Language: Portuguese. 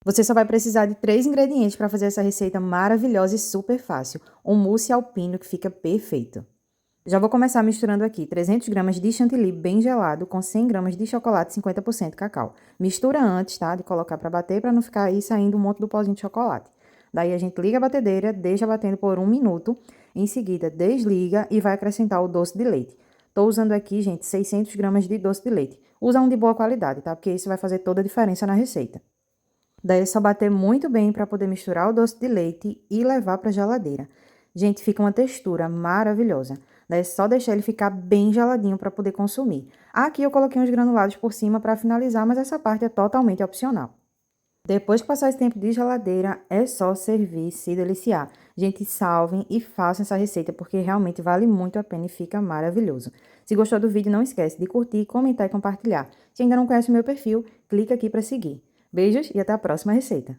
Você só vai precisar de 3 ingredientes para fazer essa receita maravilhosa e super fácil. Um mousse alpino que fica perfeito. Já vou começar misturando aqui 300 gramas de chantilly bem gelado com 100 gramas de chocolate 50% cacau. Mistura antes, tá? De colocar para bater para não ficar aí saindo um monte do pozinho de chocolate. Daí a gente liga a batedeira, deixa batendo por 1 minuto. Em seguida, desliga e vai acrescentar o doce de leite. Tô usando aqui, gente, 600 gramas de doce de leite. Usa um de boa qualidade, tá? Porque isso vai fazer toda a diferença na receita. Daí é só bater muito bem para poder misturar o doce de leite e levar para a geladeira. Gente, fica uma textura maravilhosa. Daí é só deixar ele ficar bem geladinho para poder consumir. Aqui eu coloquei uns granulados por cima para finalizar, mas essa parte é totalmente opcional. Depois que passar esse tempo de geladeira, é só servir e se deliciar. Gente, salvem e façam essa receita, porque realmente vale muito a pena e fica maravilhoso. Se gostou do vídeo, não esquece de curtir, comentar e compartilhar. Se ainda não conhece o meu perfil, clica aqui para seguir. Beijos e até a próxima receita.